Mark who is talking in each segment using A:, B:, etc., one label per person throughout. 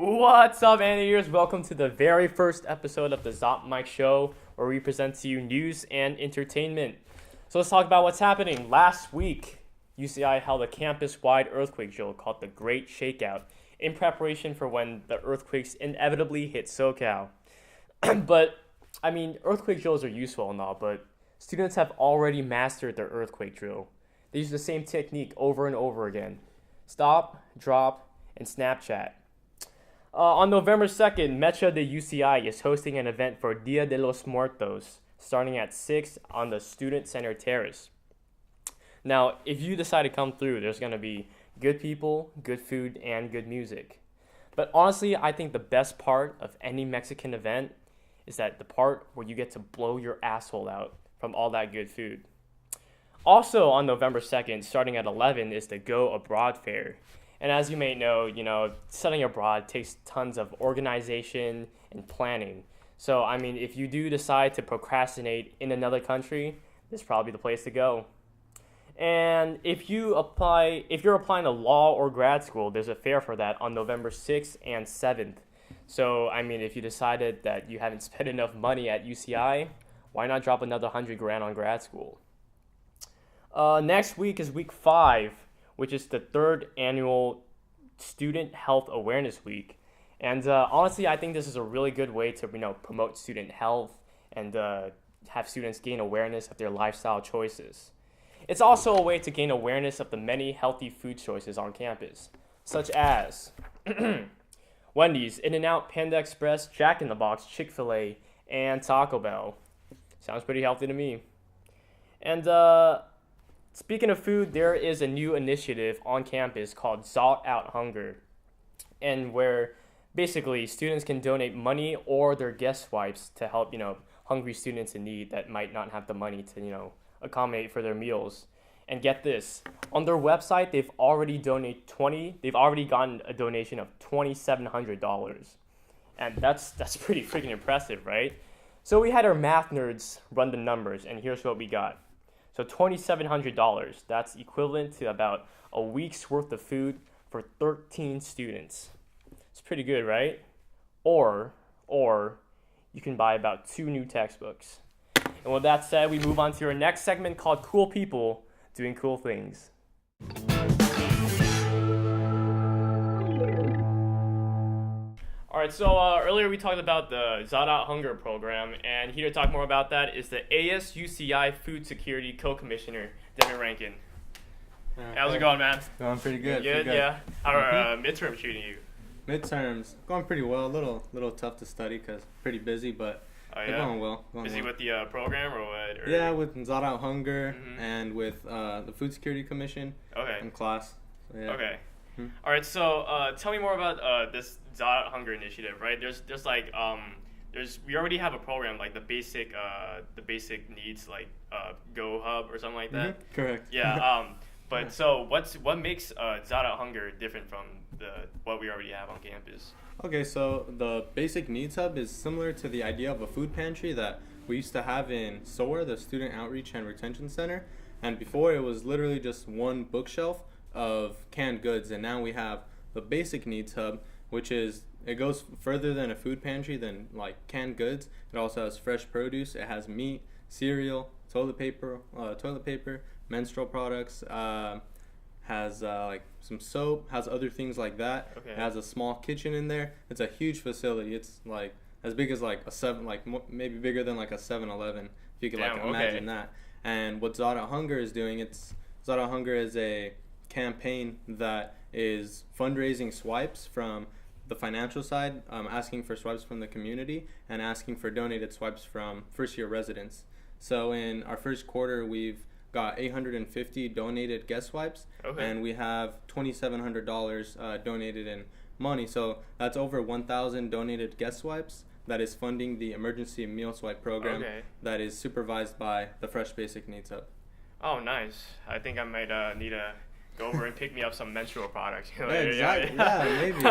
A: What's up, anteaters? Welcome to the very first episode of the zotMIC show, where we present to you news and entertainment. So let's talk about what's happening. Last week, UCI held a campus-wide earthquake drill called the Great Shakeout in preparation for when the earthquakes inevitably hit SoCal. But, earthquake drills are useful and all, but students have already mastered their earthquake drill. They use the same technique over and over again. Stop, drop, and Snapchat. On November 2nd, Mecha de UCI is hosting an event for Dia de los Muertos, starting at 6 on the Student Center Terrace. Now, if you decide to come through, there's going to be good people, good food, and good music. But honestly, I think the best part of any Mexican event is that the part where you get to blow your asshole out from all that good food. Also on November 2nd, starting at 11, is the Go Abroad Fair. And as you may know, studying abroad takes tons of organization and planning. So, if you do decide to procrastinate in another country, this is probably the place to go. And if you're applying to law or grad school, there's a fair for that on November 6th and 7th. So, if you decided that you haven't spent enough money at UCI, why not drop another $100,000 on grad school? Next week is week 5, which is the 3rd annual Student Health Awareness Week. And honestly, I think this is a really good way to promote student health and have students gain awareness of their lifestyle choices. It's also a way to gain awareness of the many healthy food choices on campus, such as Wendy's, In-N-Out, Panda Express, Jack in the Box, Chick-fil-A, and Taco Bell. Sounds pretty healthy to me. And speaking of food, there is a new initiative on campus called Zot Out Hunger, and where basically students can donate money or their guest swipes to help, hungry students in need that might not have the money to, accommodate for their meals. And get this, on their website, they've already gotten a donation of $2,700. And that's pretty freaking impressive, right? So we had our math nerds run the numbers, and here's what we got. So $2,700, that's equivalent to about a week's worth of food for 13 students. It's pretty good, right? Or you can buy about 2 new textbooks. And with that said, we move on to our next segment called Cool People Doing Cool Things. Alright, so earlier we talked about the Zot Out Hunger program, and here to talk more about that is the ASUCI Food Security Co-Commissioner, Devin Rankin. How's it going, man?
B: Going pretty good.
A: Good, yeah. How are midterms treating you?
B: Midterms going pretty well. A little tough to study because pretty busy, but they're going well.
A: Busy with the program or what?
B: Yeah, with Zot Out Hunger and with the Food Security Commission in class. So, yeah. Okay.
A: All right, so tell me more about this Zot Out Hunger initiative, right? We already have a program like the basic needs like Go Hub or something like that.
B: Correct.
A: Yeah. But so what makes Zot Out Hunger different from what we already have on campus?
B: Okay, so the Basic Needs Hub is similar to the idea of a food pantry that we used to have in SOAR, the Student Outreach and Retention Center, and before it was literally just one bookshelf of canned goods, and now we have the Basic Needs Hub, which it goes further than a food pantry than like canned goods. It also has fresh produce. It has meat, cereal, toilet paper, menstrual products, has like some soap, has other things like that. Okay. It has a small kitchen in there. It's a huge facility. It's like as big as like maybe bigger than like a 7-Eleven, if you could imagine that. And what Zot Out Hunger is doing, Zot Out Hunger is a campaign that is fundraising swipes from the financial side, asking for swipes from the community and asking for donated swipes from first-year residents. So in our first quarter, we've got 850 donated guest swipes, and we have $2,700 donated in money. So that's over 1,000 donated guest swipes that is funding the emergency meal swipe program that is supervised by the Fresh Basic Needs Hub.
A: Oh, nice. I think I might need to go over and pick me up some menstrual products.
B: Yeah, exactly. Yeah, maybe.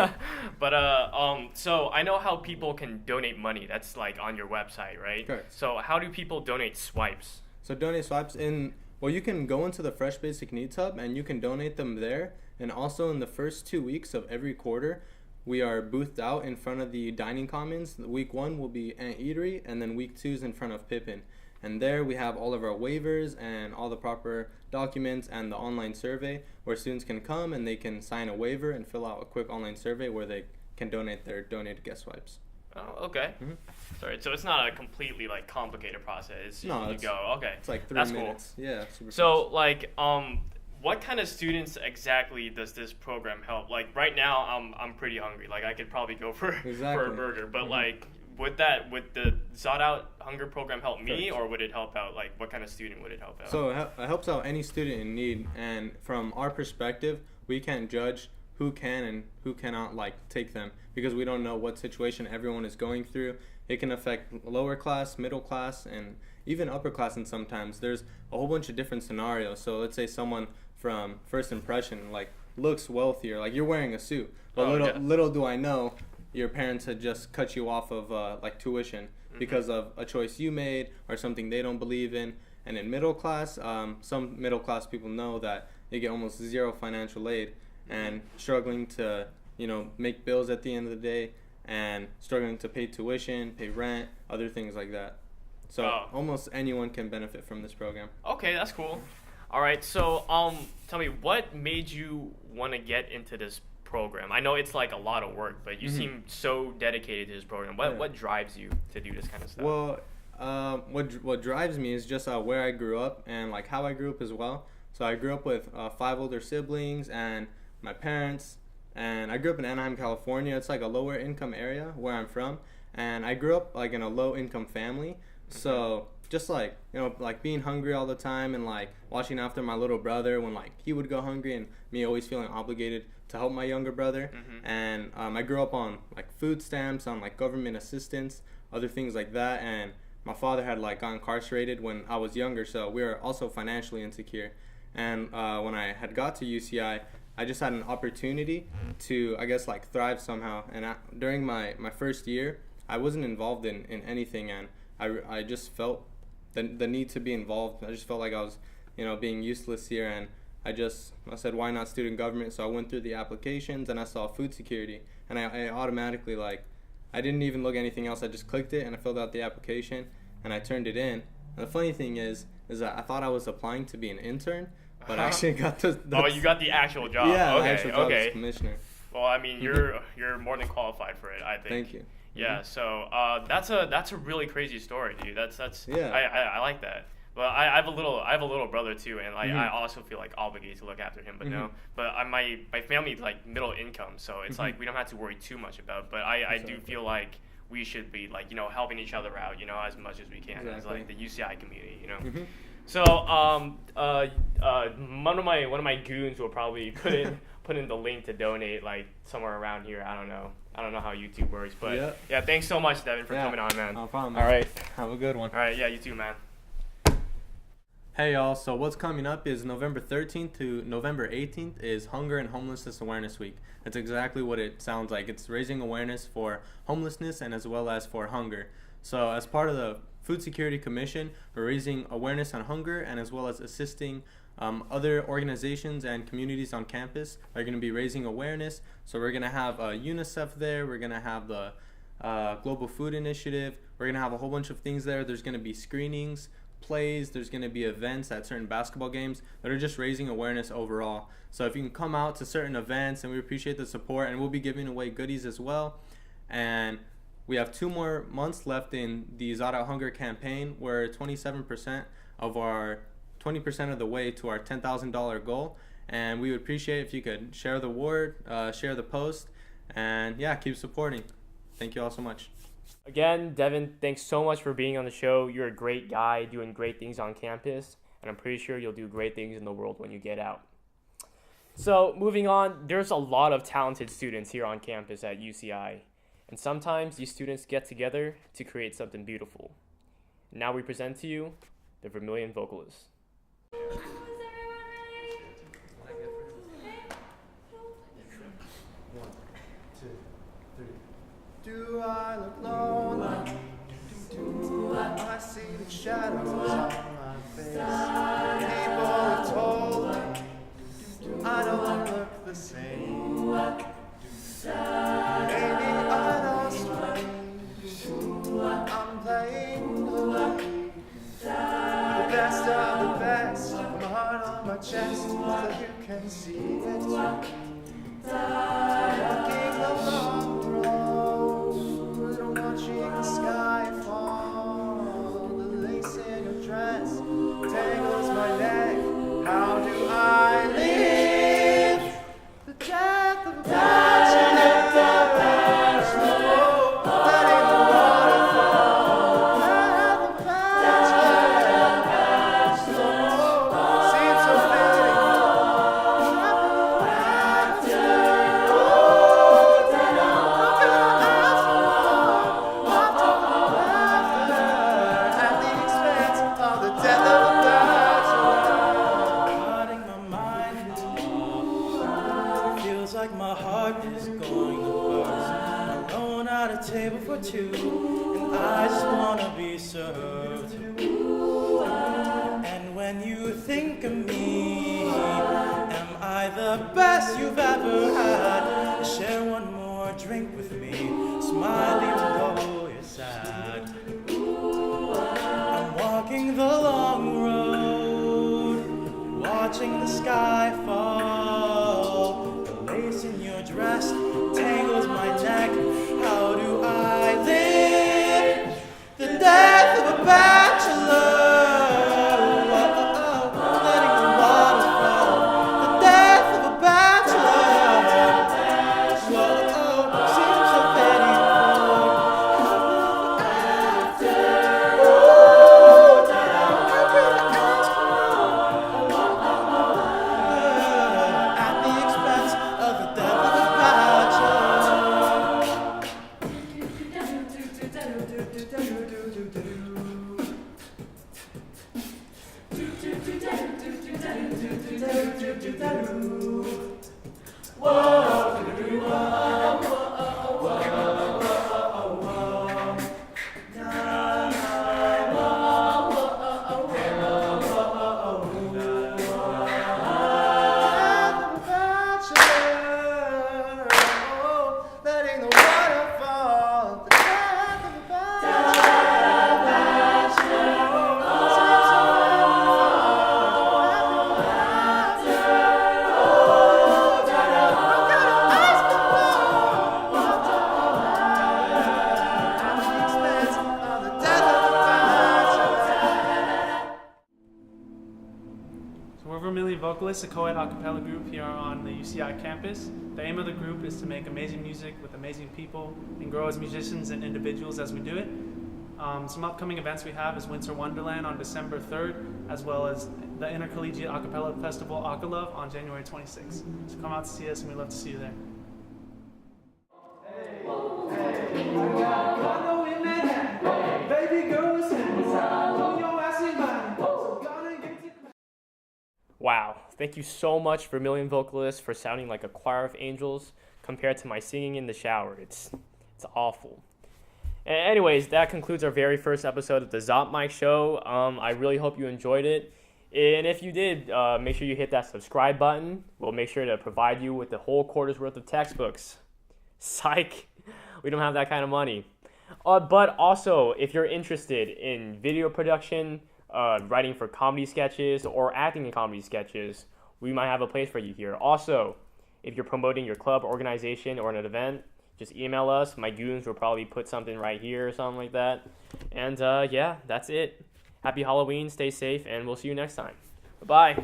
A: But so I know how people can donate money. That's like on your website, right?
B: Correct.
A: So how do people donate swipes?
B: So donate swipes you can go into the Fresh Basic Needs Hub and you can donate them there. And also in the first 2 weeks of every quarter, we are boothed out in front of the dining commons. Week 1 will be Ant Eatery, and then week 2 is in front of Pippin. And there we have all of our waivers and all the proper documents and the online survey where students can come and they can sign a waiver and fill out a quick online survey where they can donate their donated guest swipes.
A: Oh, okay. Sorry, so it's not a completely like complicated process. It's,
B: No,
A: you
B: it's-
A: go. Okay.
B: It's like 3
A: That's
B: minutes. Yeah, super
A: So
B: fast.
A: like what kind of students exactly does this program help? Like right now I'm pretty hungry. Like I could probably go for a
B: Exactly.
A: burger, but
B: Mhm.
A: like would the Zot Out Hunger program help me,
B: Correct.
A: or would it help out, like what kind of student would it help out?
B: So it helps out any student in need, and from our perspective, we can't judge who can and who cannot like take them because we don't know what situation everyone is going through. It can affect lower class, middle class, and even upper class, and sometimes there's a whole bunch of different scenarios. So let's say someone from first impression like looks wealthier, like you're wearing a suit, but little do I know your parents had just cut you off of like tuition because of a choice you made or something they don't believe in. And in middle class, some middle class people know that they get almost zero financial aid and struggling to, make bills at the end of the day and struggling to pay tuition, pay rent, other things like that. So almost anyone can benefit from this program.
A: Okay, that's cool. All right, so tell me, what made you want to get into this program? I know it's like a lot of work, but you seem so dedicated to this program. What drives you to do this kind of stuff?
B: Well, what drives me is just where I grew up and like how I grew up as well. So I grew up with 5 older siblings and my parents, and I grew up in Anaheim, California. It's like a lower income area where I'm from, and I grew up like in a low income family. So just like, like being hungry all the time and like watching after my little brother when like he would go hungry and me always feeling obligated to help my younger brother. And I grew up on like food stamps, on like government assistance, other things like that. And my father had like got incarcerated when I was younger, so we were also financially insecure. And when I had got to UCI, I just had an opportunity to, I guess, like thrive somehow. And during my first year, I wasn't involved in anything, and I just felt the need to be involved. I just felt like I was, being useless here, and I said, why not student government? So I went through the applications, and I saw food security, and I automatically, like, I didn't even look at anything else. I just clicked it, and I filled out the application, and I turned it in. And the funny thing is that I thought I was applying to be an intern, but I actually got the
A: oh, you got the actual job.
B: Yeah,
A: okay,
B: actual job
A: okay.
B: as commissioner.
A: Well, I mean, you're more than qualified for it, I think.
B: Thank you.
A: Yeah, so that's a really crazy story, dude. That's
B: Yeah.
A: I like that. But I have a little brother too, and like I also feel like obligated to look after him. But no, but my family's like middle income, so it's like we don't have to worry too much about. But I do feel like we should be like helping each other out, as much as we can as like the UCI community, So one of my goons will probably put in the link to donate like somewhere around here. I don't know how YouTube works, but yeah, thanks so much, Devin, for coming on, man.
B: No problem.
A: All right.
B: Have a good one.
A: All right, yeah, you too, man.
B: Hey y'all, so what's coming up is November 13th to November 18th is Hunger and Homelessness Awareness Week. That's exactly what it sounds like. It's raising awareness for homelessness and as well as for hunger. So as part of the Food Security Commission, we're raising awareness on hunger and as well as assisting other organizations and communities on campus are going to be raising awareness. So we're going to have UNICEF there. We're going to have the Global Food Initiative. We're going to have a whole bunch of things there. There's going to be screenings, plays, there's going to be events at certain basketball games that are just raising awareness overall. So if you can come out to certain events, and we appreciate the support, and we'll be giving away goodies as well. And we have 2 more months left in the Zot Out Hunger campaign. We're 27% of our 20% of the way to our $10,000 goal, and we would appreciate if you could share the word, share the post, and yeah, keep supporting. Thank you all so much.
A: Again, Devin, thanks so much for being on the show. You're a great guy doing great things on campus, and I'm pretty sure you'll do great things in the world when you get out. So moving on, there's a lot of talented students here on campus at UCI, and sometimes these students get together to create something beautiful. Now we present to you the Vermillion Vocalists.
C: Do I look lonely? Do I see the shadows on my face? People have told me I don't look the same. so you can see it. Walking the long road, watching the sky fall. The lace in your dress tangles my neck. How do I live? The death of a bachelor. Letting the water fall. Death of a bachelor. Seems so fitting. At the expense of the death of a bachelor.
D: Cutting my mind off. Feels like my heart is going to burst. Alone at a table for two, and I just wanna be served. And when you think of me, am I the best you've ever had? Share one more drink with me, smile even though you're sad. I'm walking the long road, watching the sky fall. The lace in your dress tangles my neck. How do I live? The death of a bachelor. Letting the water fall. The death of a bachelor. Seems so petty. At the expense of the death of a
C: Letting the water fall. The death of a
E: So we're Vermillion Vocalists, a co-ed a cappella group here on the UCI campus. The aim of the group is to make amazing music with amazing people and grow as musicians and individuals as we do it. Some upcoming events we have is Winter Wonderland on December 3rd, as well as the Intercollegiate A Cappella Festival Akalove on January 26th. So come out to see us, and we'd love to see you there.
A: Wow, thank you so much, Vermillion Vocalists, for sounding like a choir of angels compared to my singing in the shower. It's awful. Anyways, that concludes our very first episode of the zotMIC show. I really hope you enjoyed it. And if you did, make sure you hit that subscribe button. We'll make sure to provide you with the whole quarter's worth of textbooks. Psych, we don't have that kind of money. But also, if you're interested in video production, writing for comedy sketches, or acting in comedy sketches, we might have a place for you here. Also, if you're promoting your club, organization, or an event, just email us. My goons will probably put something right here or something like that. And yeah, that's it. Happy Halloween, stay safe, and we'll see you next time. Bye-bye.